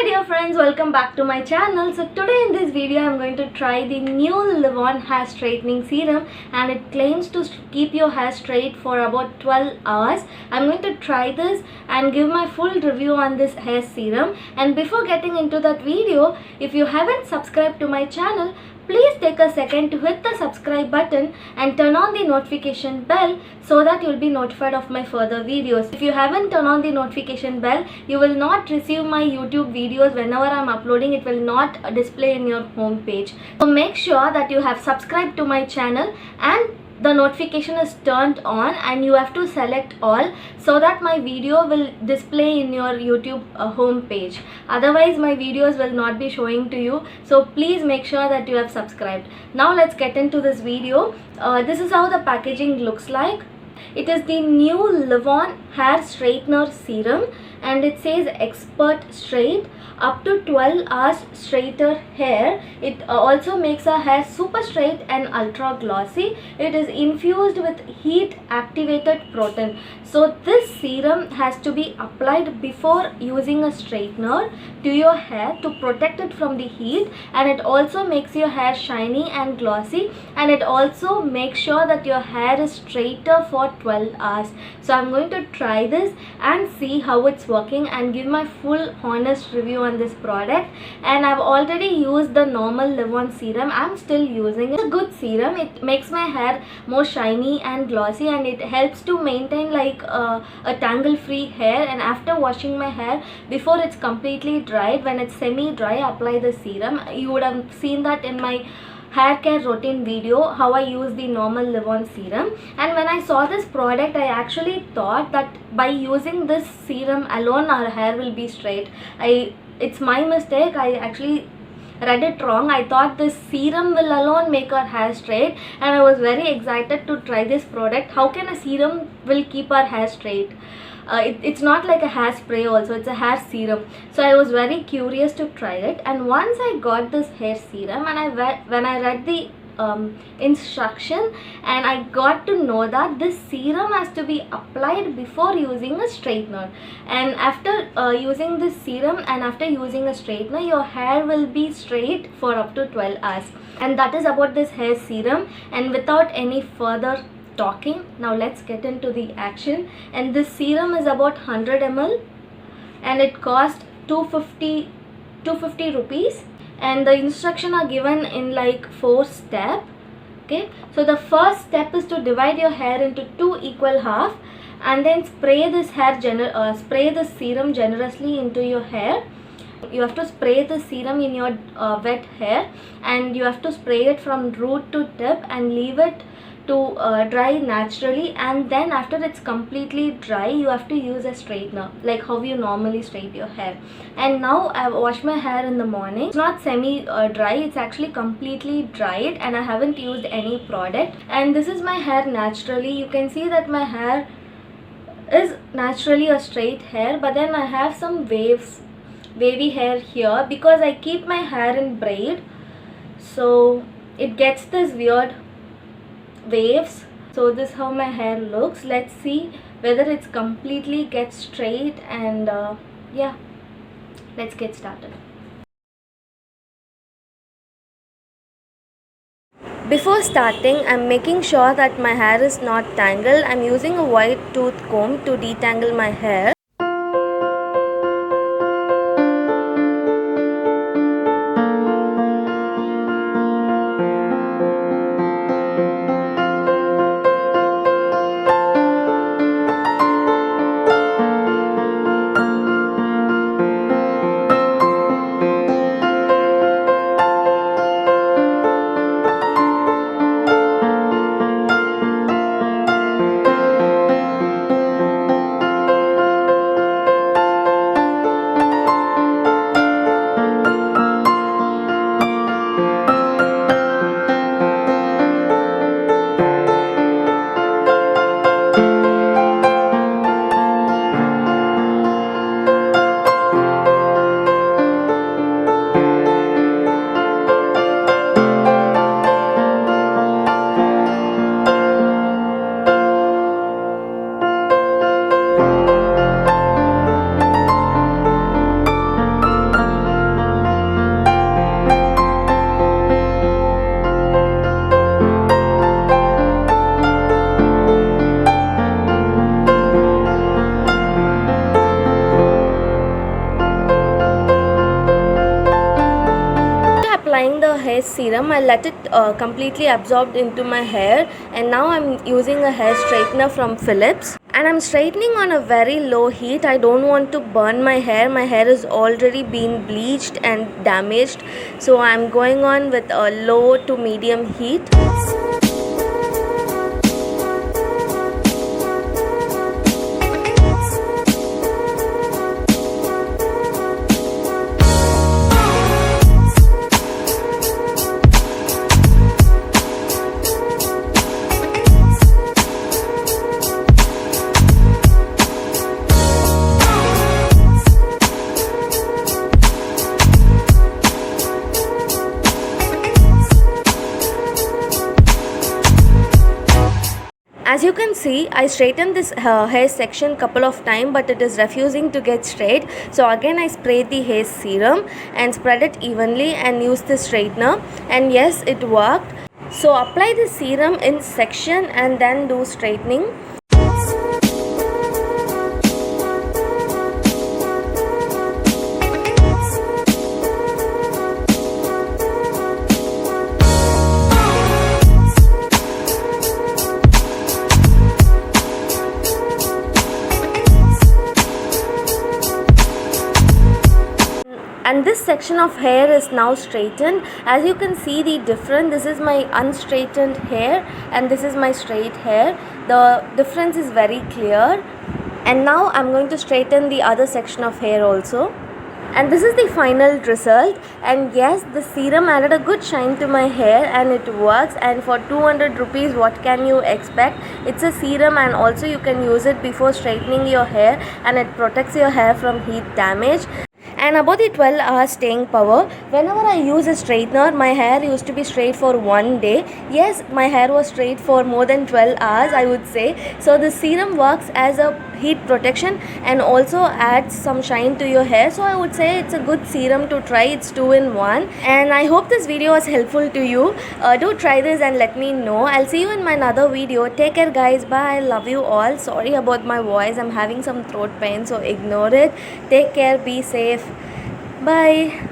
dear friends, welcome back to my channel. So today in this video I'm going to try the new Livon Hair Straightening Serum, and it claims to keep your hair straight for about 12 hours. I'm going to try this and give my full review on this hair serum. And before getting into that video, if you haven't subscribed to my channel, please take a second to hit the subscribe button and turn on the notification bell so that you'll be notified of my further videos. If you haven't turned on the notification bell, you will not receive my YouTube videos whenever I'm uploading. It will not display in your home page. So make sure that you have subscribed to my channel and the notification is turned on, and you have to select all so that my video will display in your YouTube home page. Otherwise my videos will not be showing to you, so please make sure that you have subscribed. Now let's get into this video. This is how the packaging looks like. It is the new Livon Hair Straightener Serum, and it says expert straight, up to 12 hours straighter hair. It also makes our hair super straight and ultra glossy. It is infused with heat activated protein. So this serum has to be applied before using a straightener to your hair to protect it from the heat, and it also makes your hair shiny and glossy, and it also makes sure that your hair is straighter for 12 hours. So I'm going to try this and see how it's working and give my full honest review on this product. And I've already used the normal Livon serum. I'm still using it. It's a good serum. It makes my hair more shiny and glossy, and it helps to maintain like a tangle free hair. And after washing my hair, before it's completely dried, when it's semi dry, apply the serum. You would have seen that in my hair care routine video how I use the normal Livon serum. And when I saw this product, I actually thought that by using this serum alone our hair will be straight. It's my mistake. I actually read it wrong. I thought this serum will alone make our hair straight, and I was very excited to try this product. How can a serum will keep our hair straight? It's not like a hairspray also, it's a hair serum. So I was very curious to try it, and once I got this hair serum and when I read the instruction, and I got to know that this serum has to be applied before using a straightener, and after using this serum and after using a straightener, your hair will be straight for up to 12 hours. And that is about this hair serum. And without any further talking, now let's get into the action. And this serum is about 100 ml, and it cost 250 rupees, and the instruction are given in like 4 steps. Okay, so the first step is to divide your hair into 2 equal half, and then spray this serum generously into your hair. You have to spray the serum in your wet hair, and you have to spray it from root to tip and leave it to dry naturally. And then after it's completely dry, you have to use a straightener like how you normally straighten your hair. And now I've washed my hair in the morning. It's not semi dry, it's actually completely dried, and I haven't used any product. And this is my hair naturally. You can see that my hair is naturally a straight hair, but then I have some wavy hair here because I keep my hair in braid, so it gets this weird waves. So this is how my hair looks. Let's see whether it's completely gets straight, and yeah, let's get started. Before starting, I'm making sure that my hair is not tangled. I'm using a white tooth comb to detangle my hair. hair serum. I let it completely absorbed into my hair, and now I'm using a hair straightener from Philips. And I'm straightening on a very low heat. I don't want to burn my hair. My hair is already been bleached and damaged. So I'm going on with a low to medium heat. As you can see, I straightened this hair section couple of times, but it is refusing to get straight. So again I sprayed the hair serum and spread it evenly and used the straightener, and yes, it worked. So apply the serum in section and then do straightening. And this section of hair is now straightened. As you can see the difference, this is my unstraightened hair and this is my straight hair. The difference is very clear. And now I'm going to straighten the other section of hair also. And this is the final result. And yes, the serum added a good shine to my hair and it works. And for 200 rupees, what can you expect? It's a serum, and also you can use it before straightening your hair, and it protects your hair from heat damage. And about the 12 hours staying power, whenever I use a straightener, my hair used to be straight for one day. Yes, my hair was straight for more than 12 hours, I would say. So the serum works as a heat protection and also adds some shine to your hair. So I would say it's a good serum to try. It's 2-in-1. And I hope this video was helpful to you. Do try this and let me know. I'll see you in my another video. Take care guys. Bye. Love you all. Sorry about my voice. I'm having some throat pain, so ignore it. Take care. Be safe. Bye.